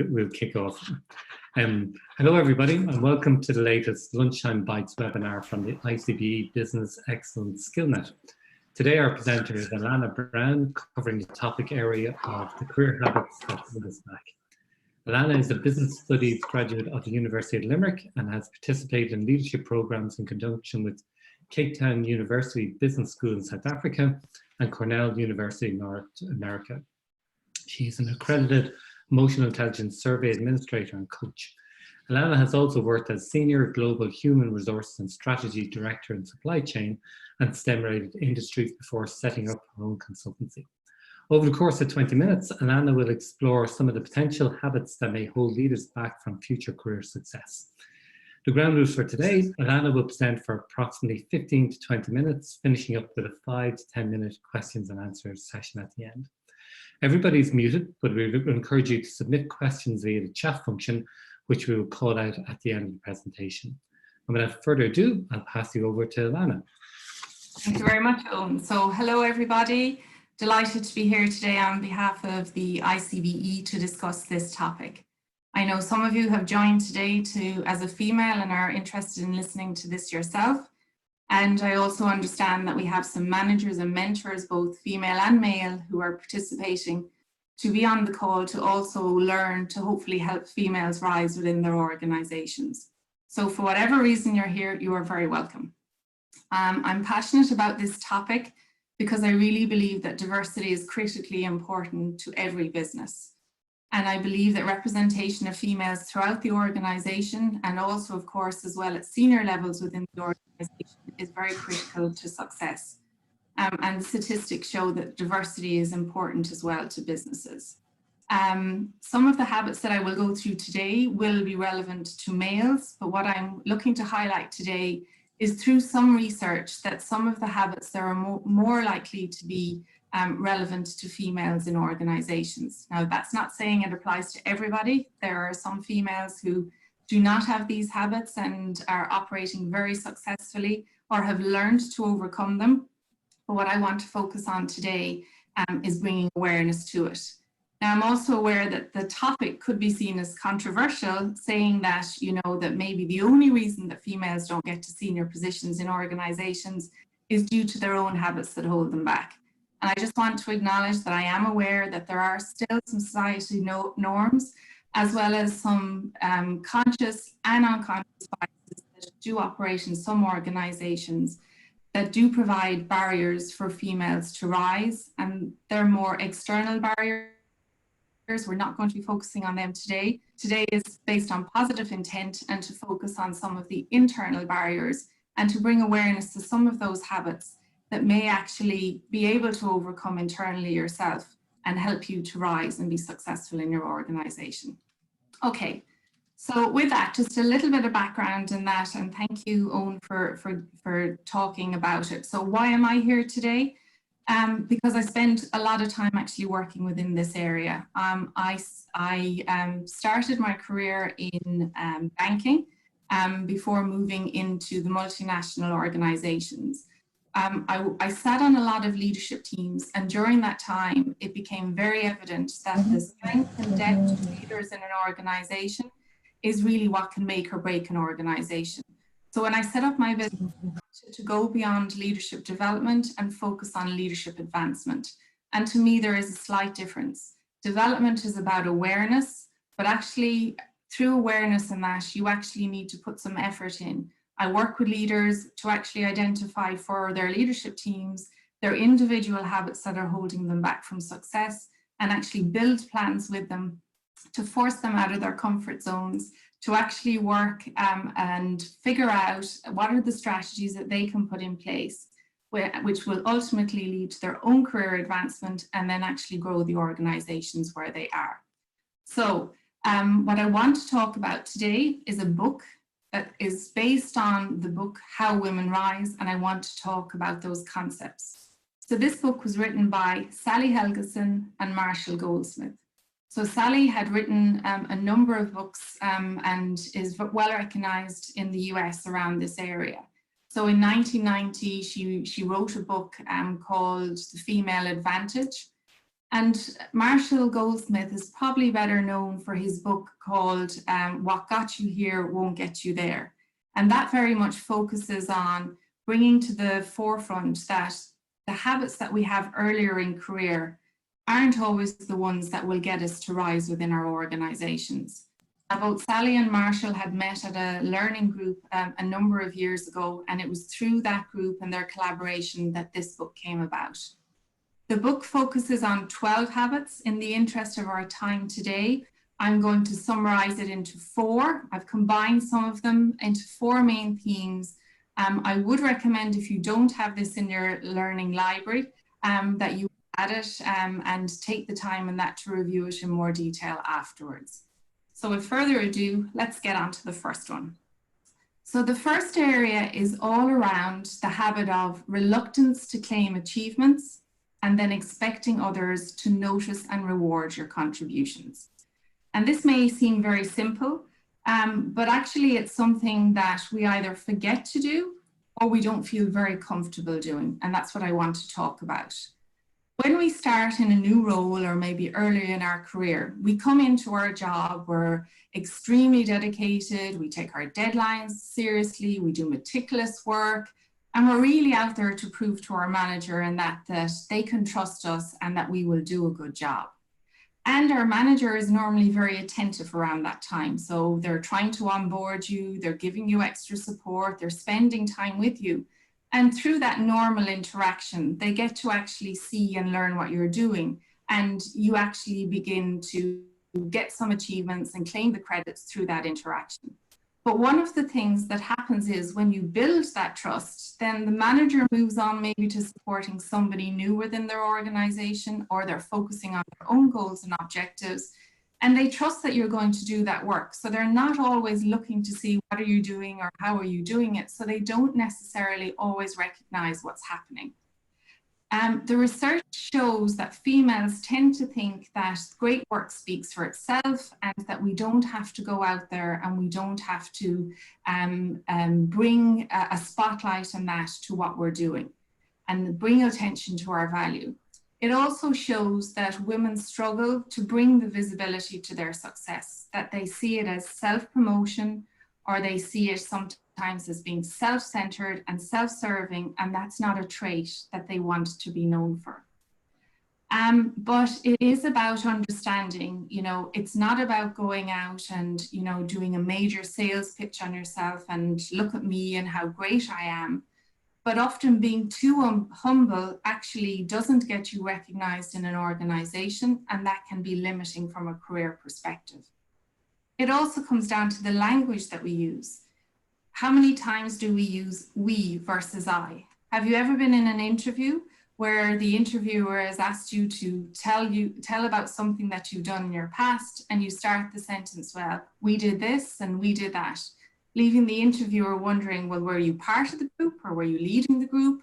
we'll kick off. Hello everybody and welcome to the latest Lunchtime Bites webinar from the ICBE Business Excellence Skillnet. Today our presenter is Allana Brown, covering the topic area of the career habits that hold us back. Allana is a business studies graduate of the University of Limerick and has participated in leadership programs in conjunction with Cape Town University Business School in South Africa and Cornell University in North America. She is an accredited emotional intelligence survey administrator and coach. Allana has also worked as Senior Global Human Resources and Strategy Director in Supply Chain and STEM-related industries before setting up her own consultancy. Over the course of 20 minutes, Allana will explore some of the potential habits that may hold leaders back from future career success. The ground rules for today: Allana will present for approximately 15 to 20 minutes, finishing up with a 5 to 10 minute questions and answers session at the end. Everybody's muted, but we would encourage you to submit questions via the chat function, which we will call out at the end of the presentation. And without further ado, I'll pass you over to Allana. Thank you very much, Owen. So hello, everybody. Delighted to be here today on behalf of the ICBE to discuss this topic. I know some of you have joined today as a female and are interested in listening to this yourself. And I also understand that we have some managers and mentors, both female and male, who are participating to be on the call to also learn to hopefully help females rise within their organizations. So for whatever reason you're here, you are very welcome. I'm passionate about this topic because I really believe that diversity is critically important to every business. And I believe that representation of females throughout the organization, and also of course as well at senior levels within the organization, is very critical to success. And the statistics show that diversity is important as well to businesses. Some of the habits that I will go through today will be relevant to males, but what I'm looking to highlight today is through some research that some of the habits that are more likely to be relevant to females in organizations. Now, that's not saying it applies to everybody. There are some females who do not have these habits and are operating very successfully or have learned to overcome them. But what I want to focus on today is bringing awareness to it. Now, I'm also aware that the topic could be seen as controversial, saying that, that maybe the only reason that females don't get to senior positions in organizations is due to their own habits that hold them back. And I just want to acknowledge that I am aware that there are still some society norms, as well as some conscious and unconscious biases that do operate in some organizations that do provide barriers for females to rise. And they're more external barriers. We're not going to be focusing on them today. Today is based on positive intent and to focus on some of the internal barriers and to bring awareness to some of those habits that may actually be able to overcome internally yourself and help you to rise and be successful in your organization. Okay, so with that, just a little bit of background in that, and thank you, Owen, for talking about it. So why am I here today? Because I spend a lot of time actually working within this area. I started my career in banking before moving into the multinational organizations. I sat on a lot of leadership teams, and during that time, it became very evident that the strength and depth of leaders in an organization is really what can make or break an organization. So when I set up my business to go beyond leadership development and focus on leadership advancement, and to me, there is a slight difference. Development is about awareness, but actually through awareness in that, you actually need to put some effort in. I work with leaders to actually identify for their leadership teams their individual habits that are holding them back from success, and actually build plans with them to force them out of their comfort zones, to actually work and figure out what are the strategies that they can put in place, which will ultimately lead to their own career advancement and then actually grow the organizations where they are. So what I want to talk about today is a book that is based on the book How Women Rise, and I want to talk about those concepts. So this book was written by Sally Helgeson and Marshall Goldsmith. So Sally had written a number of books and is well recognized in the US around this area. So in 1990, she wrote a book called The Female Advantage. And Marshall Goldsmith is probably better known for his book called What Got You Here Won't Get You There. And that very much focuses on bringing to the forefront that the habits that we have earlier in career aren't always the ones that will get us to rise within our organizations. Both Sally and Marshall had met at a learning group a number of years ago, and it was through that group and their collaboration that this book came about. The book focuses on 12 habits. In the interest of our time today, I'm going to summarize it into 4. I've combined some of them into 4 main themes. I would recommend, if you don't have this in your learning library, that you add it and take the time in that to review it in more detail afterwards. So with further ado, let's get on to the first one. So the first area is all around the habit of reluctance to claim achievements and then expecting others to notice and reward your contributions. And this may seem very simple, but actually it's something that we either forget to do or we don't feel very comfortable doing. And that's what I want to talk about. When we start in a new role or maybe earlier in our career, we come into our job, we're extremely dedicated, we take our deadlines seriously, we do meticulous work, and we're really out there to prove to our manager and that they can trust us and that we will do a good job. And our manager is normally very attentive around that time. So they're trying to onboard you, they're giving you extra support, they're spending time with you. And through that normal interaction, they get to actually see and learn what you're doing. And you actually begin to get some achievements and claim the credits through that interaction. But one of the things that happens is when you build that trust, then the manager moves on maybe to supporting somebody new within their organization, or they're focusing on their own goals and objectives. And they trust that you're going to do that work. So they're not always looking to see what are you doing or how are you doing it. So they don't necessarily always recognize what's happening. The research shows that females tend to think that great work speaks for itself and that we don't have to go out there and we don't have to bring a spotlight on that to what we're doing and bring attention to our value. It also shows that women struggle to bring the visibility to their success, that they see it as self-promotion or they see it sometimes as being self-centered and self-serving, and that's not a trait that they want to be known for. But it is about understanding, it's not about going out and, doing a major sales pitch on yourself and look at me and how great I am. But often being too humble actually doesn't get you recognized in an organization, and that can be limiting from a career perspective. It also comes down to the language that we use. How many times do we use we versus I? Have you ever been in an interview where the interviewer has asked you to tell about something that you've done in your past, and you start the sentence, well, we did this and we did that, leaving the interviewer wondering, well, were you part of the group or were you leading the group?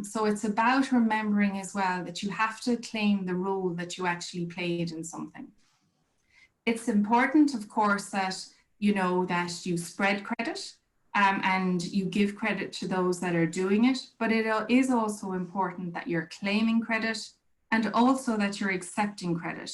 So it's about remembering as well that you have to claim the role that you actually played in something. It's important, of course, that that you spread credit and you give credit to those that are doing it, but it is also important that you're claiming credit and also that you're accepting credit.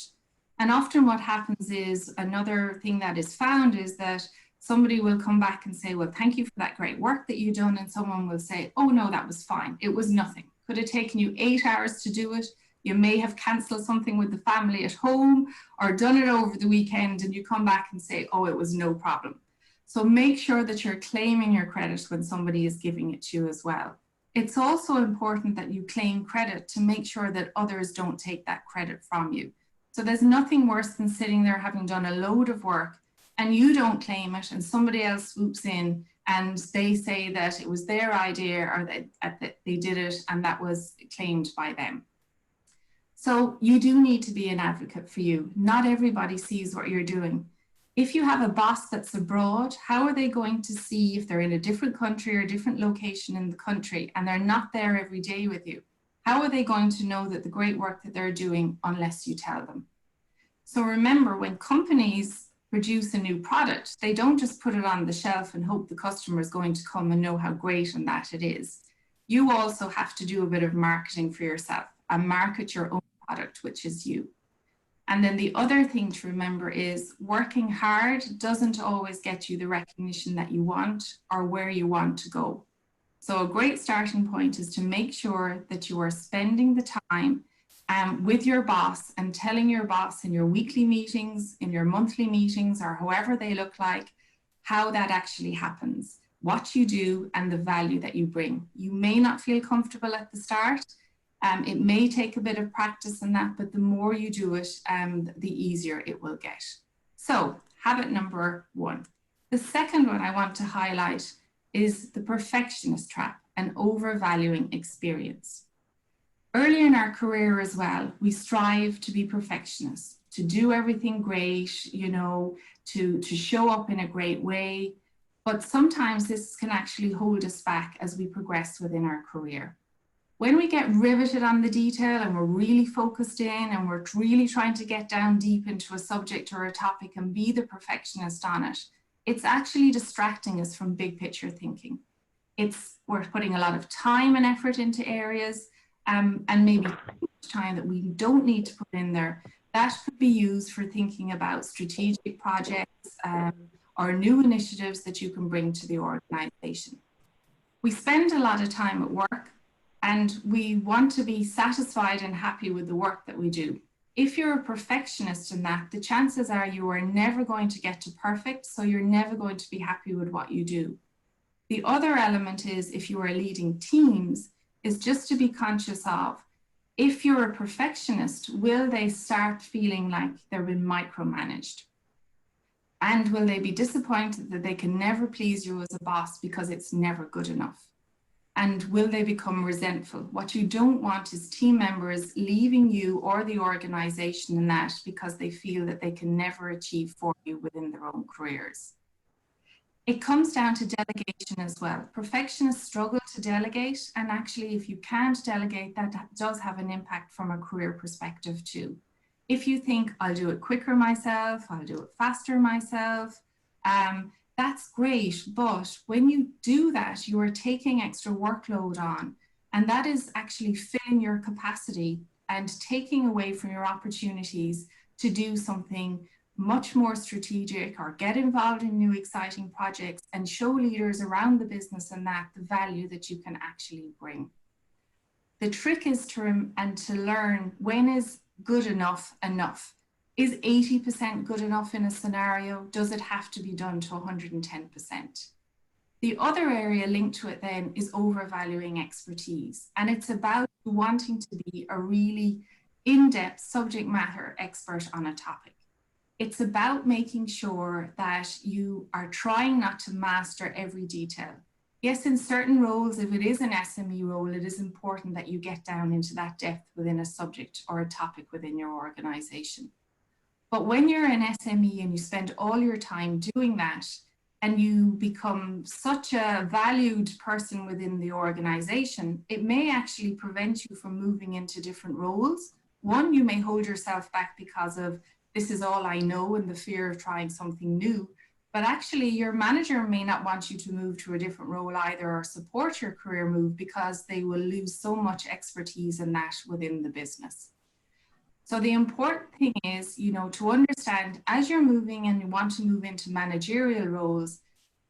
And often what happens is, another thing that is found is that somebody will come back and say, well, thank you for that great work that you've done. And someone will say, oh no, that was fine. It was nothing. Could have taken you 8 hours to do it. You may have canceled something with the family at home or done it over the weekend, and you come back and say, oh, it was no problem. So make sure that you're claiming your credit when somebody is giving it to you as well. It's also important that you claim credit to make sure that others don't take that credit from you. So there's nothing worse than sitting there having done a load of work and you don't claim it, and somebody else swoops in and they say that it was their idea or that they did it and that was claimed by them. So you do need to be an advocate for you. Not everybody sees what you're doing. If you have a boss that's abroad, how are they going to see if they're in a different country or a different location in the country and they're not there every day with you? How are they going to know that the great work that they're doing unless you tell them? So remember, when companies produce a new product, they don't just put it on the shelf and hope the customer is going to come and know how great and that it is. You also have to do a bit of marketing for yourself and market your own product, which is you. And then the other thing to remember is working hard doesn't always get you the recognition that you want or where you want to go. So a great starting point is to make sure that you are spending the time with your boss and telling your boss in your weekly meetings, in your monthly meetings, or however they look like, how that actually happens, what you do and the value that you bring. You may not feel comfortable at the start. It may take a bit of practice in that, but the more you do it, the easier it will get. So habit number 1. The second one I want to highlight is the perfectionist trap and overvaluing experience. Early in our career as well, we strive to be perfectionists, to do everything great, you know, to show up in a great way. But sometimes this can actually hold us back as we progress within our career. When we get riveted on the detail and we're really focused in and we're really trying to get down deep into a subject or a topic and be the perfectionist on it, it's actually distracting us from big picture thinking. We're putting a lot of time and effort into areas and maybe time that we don't need to put in there. That could be used for thinking about strategic projects or new initiatives that you can bring to the organization. We spend a lot of time at work and we want to be satisfied and happy with the work that we do. If you're a perfectionist in that, the chances are you are never going to get to perfect, so you're never going to be happy with what you do. The other element is, if you are leading teams, is just to be conscious of, if you're a perfectionist, will they start feeling like they're being micromanaged? And will they be disappointed that they can never please you as a boss because it's never good enough? And will they become resentful? What you don't want is team members leaving you or the organization in that because they feel that they can never achieve for you within their own careers. It comes down to delegation as well. Perfectionists struggle to delegate, and actually if you can't delegate, that does have an impact from a career perspective too. If you think, I'll do it quicker myself, I'll do it faster myself, that's great, but when you do that, you are taking extra workload on, and that is actually filling your capacity and taking away from your opportunities to do something much more strategic or get involved in new exciting projects and show leaders around the business and that the value that you can actually bring. The trick is to learn when is good enough enough. Is 80% good enough in a scenario? Does it have to be done to 110%? The other area linked to it then is overvaluing expertise. And it's about wanting to be a really in-depth subject matter expert on a topic. It's about making sure that you are trying not to master every detail. Yes, in certain roles, if it is an SME role, it is important that you get down into that depth within a subject or a topic within your organization. But when you're an SME and you spend all your time doing that and you become such a valued person within the organization, it may actually prevent you from moving into different roles. One, you may hold yourself back because of this is all I know and the fear of trying something new. But actually your manager may not want you to move to a different role either or support your career move because they will lose so much expertise in that within the business. So the important thing is, you know, to understand as you're moving and you want to move into managerial roles,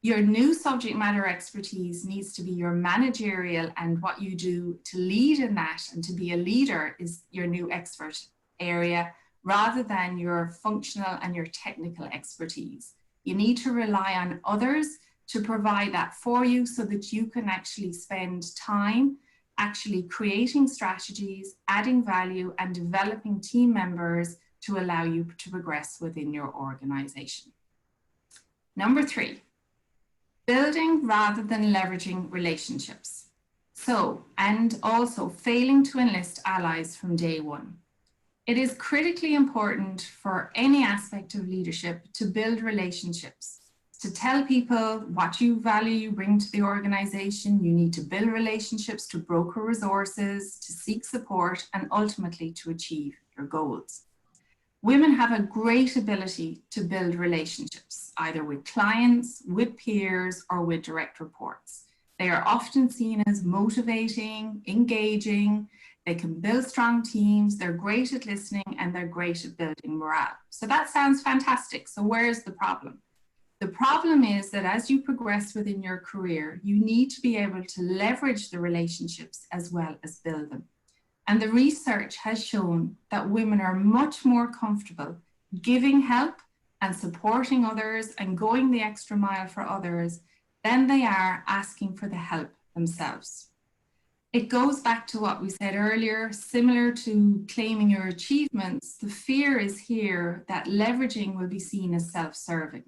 your new subject matter expertise needs to be your managerial, and what you do to lead in that and to be a leader is your new expert area rather than your functional and your technical expertise. You need to rely on others to provide that for you so that you can actually spend time actually creating strategies, adding value, and developing team members to allow you to progress within your organization. Number 3, building rather than leveraging relationships. So, and also failing to enlist allies from day one. It is critically important for any aspect of leadership to build relationships. To tell people what you value you bring to the organization, you need to build relationships to broker resources, to seek support, and ultimately to achieve your goals. Women have a great ability to build relationships, either with clients, with peers, or with direct reports. They are often seen as motivating, engaging. They can build strong teams, they're great at listening, and they're great at building morale. So that sounds fantastic. So where's the problem? The problem is that as you progress within your career, you need to be able to leverage the relationships as well as build them. And the research has shown that women are much more comfortable giving help and supporting others and going the extra mile for others than they are asking for the help themselves. It goes back to what we said earlier, similar to claiming your achievements. The fear is here that leveraging will be seen as self-serving.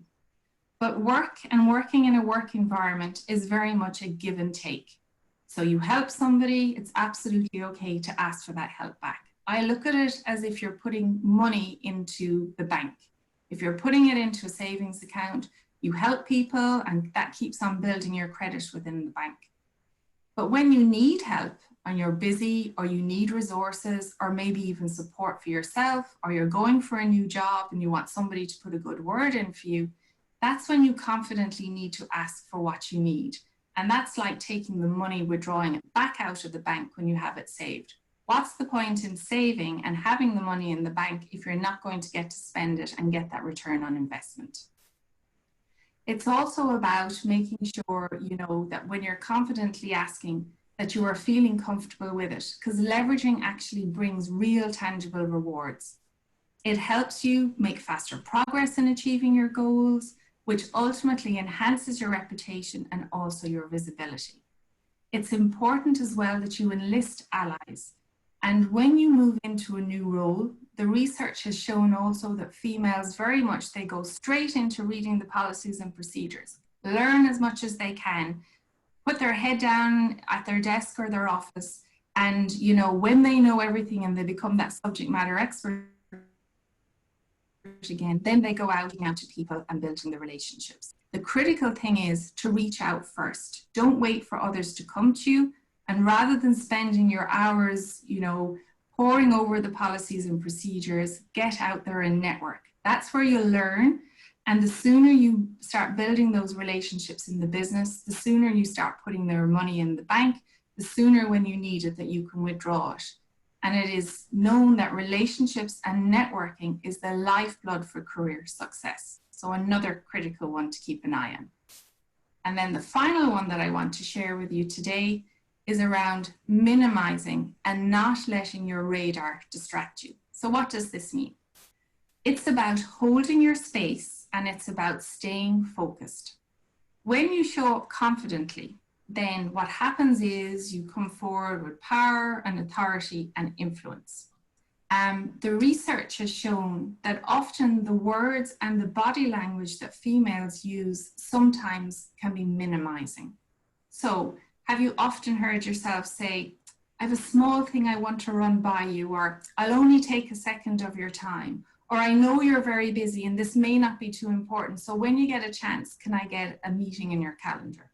But work and working in a work environment is very much a give and take. So you help somebody, it's absolutely okay to ask for that help back. I look at it as if you're putting money into the bank. If you're putting it into a savings account, you help people and that keeps on building your credit within the bank. But when you need help and you're busy or you need resources or maybe even support for yourself, or you're going for a new job and you want somebody to put a good word in for you, that's when you confidently need to ask for what you need. And that's like taking the money, withdrawing it back out of the bank when you have it saved. What's the point in saving and having the money in the bank if you're not going to get to spend it and get that return on investment? It's also about making sure, that when you're confidently asking, that you are feeling comfortable with it, because leveraging actually brings real tangible rewards. It helps you make faster progress in achieving your goals, which ultimately enhances your reputation and also your visibility. It's important as well that you enlist allies. And when you move into a new role, the research has shown also that females very much, they go straight into reading the policies and procedures, learn as much as they can, put their head down at their desk or their office. And, when they know everything and they become that subject matter expert again, then they go out to people and building the relationships. The critical thing is to reach out first. Don't wait for others to come to you. And rather than spending your hours, poring over the policies and procedures, get out there and network. That's where you'll learn. And the sooner you start building those relationships in the business, the sooner you start putting their money in the bank, the sooner when you need it that you can withdraw it. And it is known that relationships and networking is the lifeblood for career success. So another critical one to keep an eye on. And then the final one that I want to share with you today is around minimizing and not letting your radar distract you. So what does this mean? It's about holding your space and it's about staying focused. When you show up confidently, then what happens is you come forward with power and authority and influence. The research has shown that often the words and the body language that females use sometimes can be minimizing. So have you often heard yourself say, I have a small thing I want to run by you, or I'll only take a second of your time, or I know you're very busy and this may not be too important, so when you get a chance, can I get a meeting in your calendar?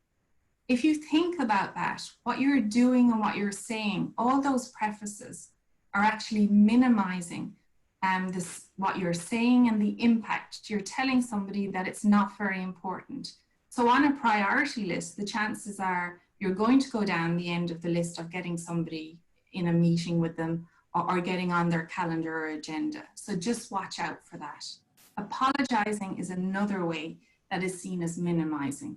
If you think about that, what you're doing and what you're saying, all those prefaces are actually minimizing what you're saying and the impact. You're telling somebody that it's not very important. So on a priority list, the chances are you're going to go down the end of the list of getting somebody in a meeting with them or getting on their calendar or agenda. So just watch out for that. Apologizing is another way that is seen as minimizing.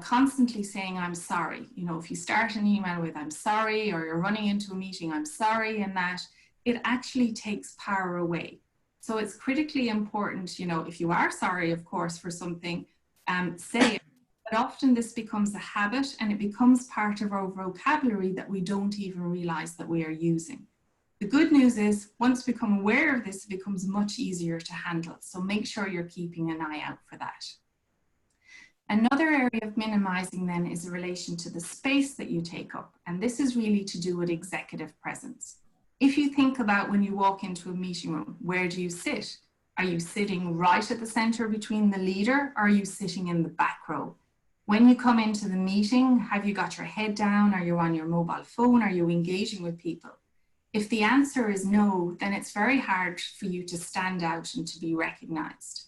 Constantly saying, I'm sorry. If you start an email with, I'm sorry, or you're running into a meeting, I'm sorry, and that, it actually takes power away. So it's critically important, if you are sorry, of course, for something, say it. But often this becomes a habit and it becomes part of our vocabulary that we don't even realize that we are using. The good news is once we become aware of this, it becomes much easier to handle. So make sure you're keeping an eye out for that. Another area of minimizing then is in relation to the space that you take up. And this is really to do with executive presence. If you think about when you walk into a meeting room, where do you sit? Are you sitting right at the center between the leader, or are you sitting in the back row? When you come into the meeting, have you got your head down? Are you on your mobile phone? Are you engaging with people? If the answer is no, then it's very hard for you to stand out and to be recognized.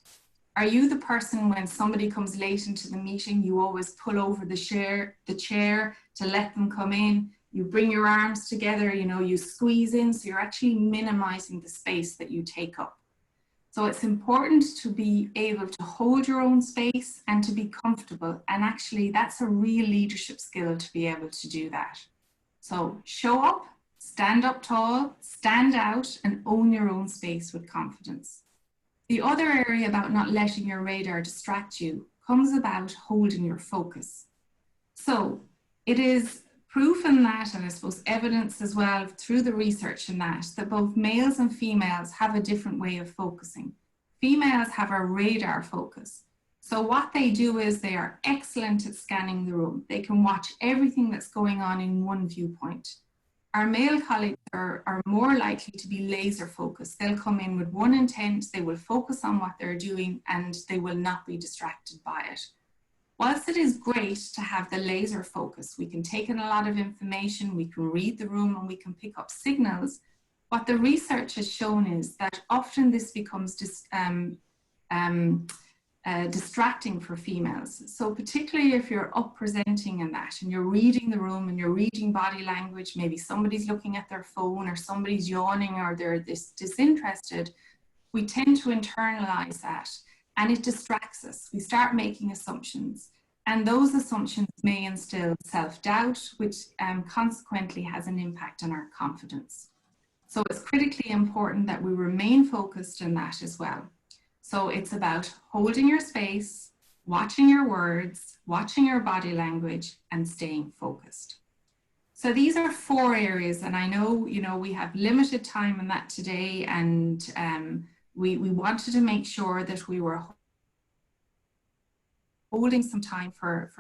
Are you the person when somebody comes late into the meeting, you always pull over the chair to let them come in? you bring your arms together, you know, you squeeze in, so you're actually minimizing the space that you take up. So it's important to be able to hold your own space and to be comfortable. And actually that's a real leadership skill to be able to do that. So show up, stand up tall, stand out, and own your own space with confidence. The other area about not letting your radar distract you comes about holding your focus. So it is proof in that, and I suppose evidence as well through the research in that both males and females have a different way of focusing. Females have a radar focus. So what they do is they are excellent at scanning the room. They can watch everything that's going on in one viewpoint. Our male colleagues are more likely to be laser focused. They'll come in with one intent, they will focus on what they're doing, and they will not be distracted by it. Whilst it is great to have the laser focus, we can take in a lot of information, we can read the room, and we can pick up signals. What the research has shown is that often this becomes distracting for females. So particularly if you're up presenting in that and you're reading the room and you're reading body language, maybe somebody's looking at their phone or somebody's yawning or they're disinterested, we tend to internalize that. And it distracts us. We start making assumptions, and those assumptions may instill self-doubt, which consequently has an impact on our confidence. So it's critically important that we remain focused in that as well. So it's about holding your space, watching your words, watching your body language, and staying focused. So these are 4 areas, and I know, you know, we have limited time on that today, and we wanted to make sure that we were holding some time for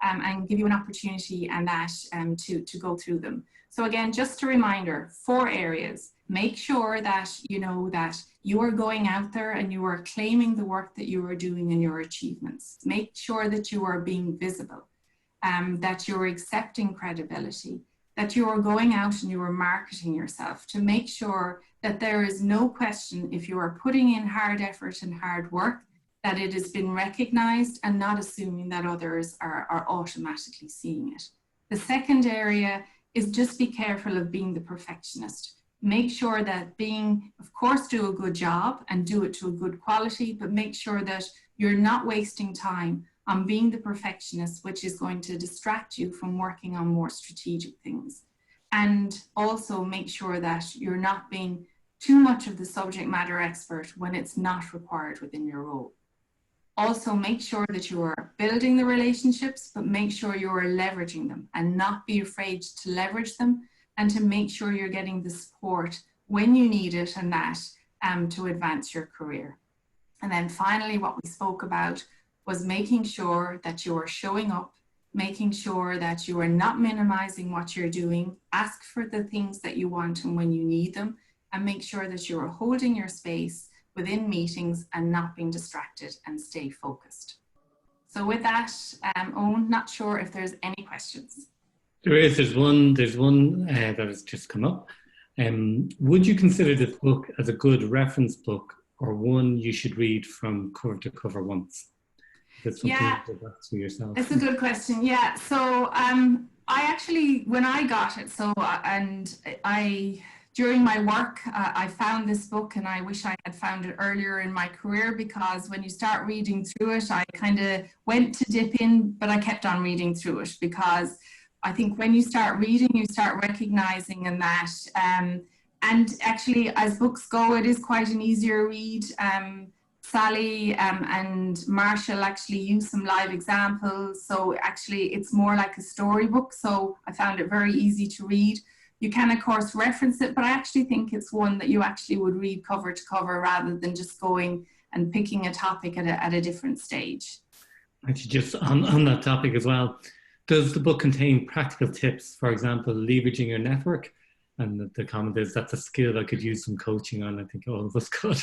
and give you an opportunity and that to go through them. So again, just a reminder, 4 areas. Make sure that you know that you are going out there and you are claiming the work that you are doing and your achievements. Make sure that you are being visible, that you're accepting credibility, that you are going out and you are marketing yourself to make sure that there is no question if you are putting in hard effort and hard work, that it has been recognized, and not assuming that others are automatically seeing it. The second area is just be careful of being the perfectionist. Make sure that of course, do a good job and do it to a good quality, but make sure that you're not wasting time on being the perfectionist, which is going to distract you from working on more strategic things. And also make sure that you're not being too much of the subject matter expert when it's not required within your role. Also make sure that you are building the relationships, but make sure you are leveraging them and not be afraid to leverage them, and to make sure you're getting the support when you need it and that to advance your career. And then finally, what we spoke about was making sure that you are showing up, making sure that you are not minimizing what you're doing, ask for the things that you want and when you need them, and make sure that you are holding your space within meetings and not being distracted, and stay focused. So with that, Owen, not sure if there's any questions. There's one that has just come up. Would you consider this book as a good reference book, or one you should read from cover to cover once? Yeah, that's for yourself. It's a good question. Yeah, so I actually, when I got it, during my work, I found this book, and I wish I had found it earlier in my career, because when you start reading through it, I kind of went to dip in, but I kept on reading through it, because I think when you start reading, you start recognizing in that. And actually, as books go, it is quite an easier read. Sally and Marshall actually use some live examples. So actually, it's more like a storybook. So I found it very easy to read. You can, of course, reference it, but I actually think it's one that you actually would read cover to cover rather than just going and picking a topic at a different stage. Actually, just on that topic as well, does the book contain practical tips, for example, leveraging your network? And the comment is, that's a skill I could use some coaching on. I think all of us could.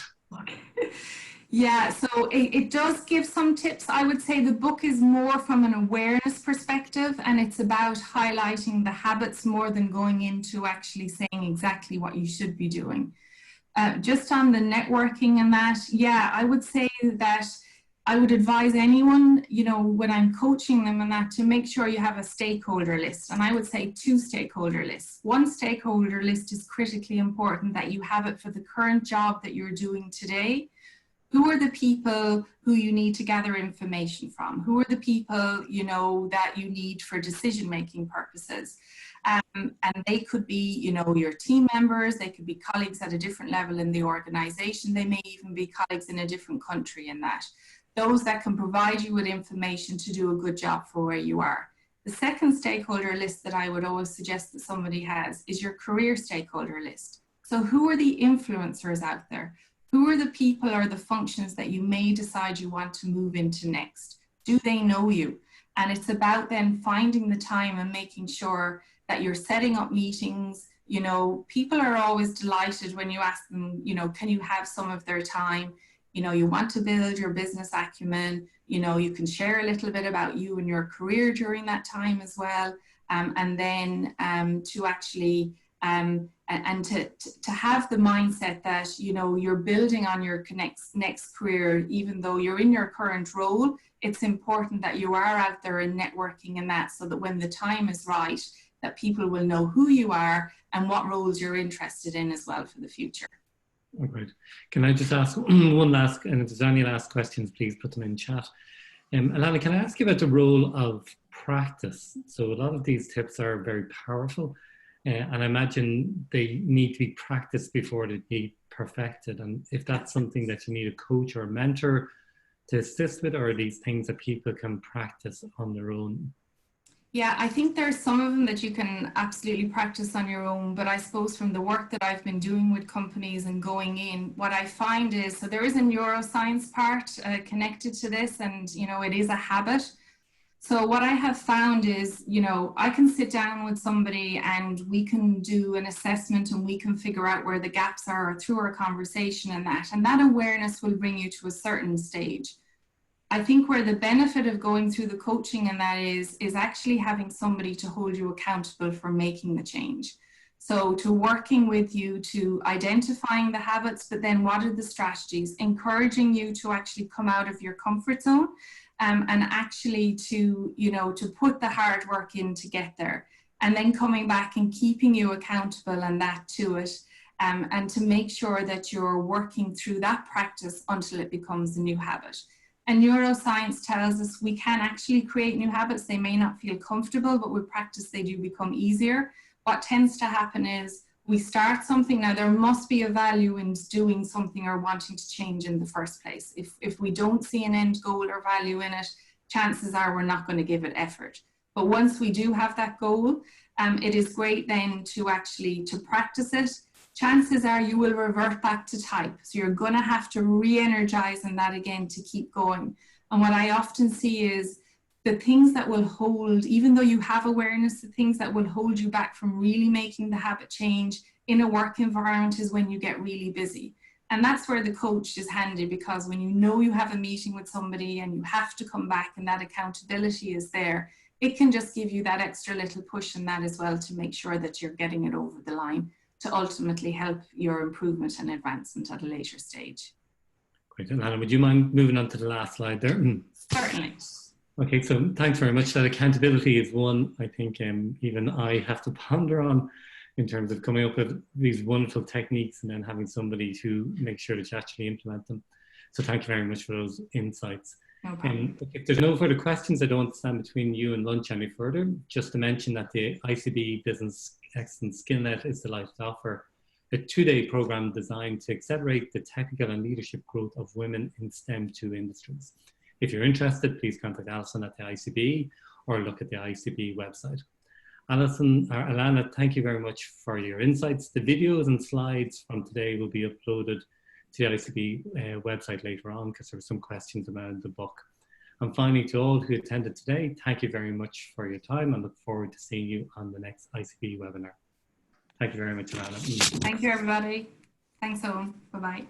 Yeah, so it does give some tips. I would say the book is more from an awareness perspective, and it's about highlighting the habits more than going into actually saying exactly what you should be doing. Just on the networking and that, yeah, I would say that I would advise anyone, you know, when I'm coaching them and that, to make sure you have a stakeholder list. And I would say 2 stakeholder lists. One stakeholder list is critically important, that you have it for the current job that you're doing today. Who are the people who you need to gather information from? Who are the people, you know, that you need for decision-making purposes? And they could be, you know, your team members, they could be colleagues at a different level in the organization, they may even be colleagues in a different country in that. Those that can provide you with information to do a good job for where you are. The second stakeholder list that I would always suggest that somebody has is your career stakeholder list. So who are the influencers out there? Who are the people or the functions that you may decide you want to move into next? Do they know you? And it's about then finding the time and making sure that you're setting up meetings. You know, people are always delighted when you ask them, you know, can you have some of their time? You know, you want to build your business acumen, you know, you can share a little bit about you and your career during that time as well. And then to actually, and to have the mindset that, you know, you're building on your next career, even though you're in your current role, it's important that you are out there and networking and that, so that when the time is right, that people will know who you are and what roles you're interested in as well for the future. Oh, great. Can I just ask one last, and if there's any last questions, please put them in chat. Allana, can I ask you about the role of practice? So a lot of these tips are very powerful, and I imagine they need to be practiced before they be perfected. And if that's something that you need a coach or a mentor to assist with, or are these things that people can practice on their own? Yeah, I think there's some of them that you can absolutely practice on your own, but I suppose from the work that I've been doing with companies and going in, what I find is, so there is a neuroscience part connected to this, and, you know, it is a habit. So what I have found is, you know, I can sit down with somebody and we can do an assessment and we can figure out where the gaps are through our conversation and that awareness will bring you to a certain stage. I think where the benefit of going through the coaching and that is actually having somebody to hold you accountable for making the change. So to working with you to identifying the habits, but then what are the strategies, encouraging you to actually come out of your comfort zone and actually to, you know, to put the hard work in to get there, and then coming back and keeping you accountable and that to it. And to make sure that you're working through that practice until it becomes a new habit. And neuroscience tells us we can actually create new habits. They may not feel comfortable, but with practice, they do become easier. What tends to happen is we start something. Now, there must be a value in doing something or wanting to change in the first place. If we don't see an end goal or value in it, chances are we're not going to give it effort. But once we do have that goal, it is great then to actually to practice it. Chances are you will revert back to type. So you're going to have to re-energize in that again to keep going. And what I often see is the things that will hold, even though you have awareness, the things that will hold you back from really making the habit change in a work environment is when you get really busy. And that's where the coach is handy, because when you know you have a meeting with somebody and you have to come back and that accountability is there, it can just give you that extra little push in that as well to make sure that you're getting it over the line, to ultimately help your improvement and advancement at a later stage. Great. Allana, would you mind moving on to the last slide there? Certainly. Okay, so thanks very much. That accountability is one I think even I have to ponder on, in terms of coming up with these wonderful techniques and then having somebody to make sure that you actually implement them. So thank you very much for those insights. No problem. If there's no further questions, I don't want to stand between you and lunch any further. Just to mention that the ICBE Business Excellence Skillnet is delighted to offer a 2-day program designed to accelerate the technical and leadership growth of women in STEM 2 industries. If you're interested, please contact Alison at the ICBE or look at the ICBE website. Allana, thank you very much for your insights. The videos and slides from today will be uploaded to the ICBE website later on, because there were some questions about the book. And finally, to all who attended today, thank you very much for your time and look forward to seeing you on the next ICBE webinar. Thank you very much, Allana. Thank you, everybody. Thanks, Owen. Bye-bye.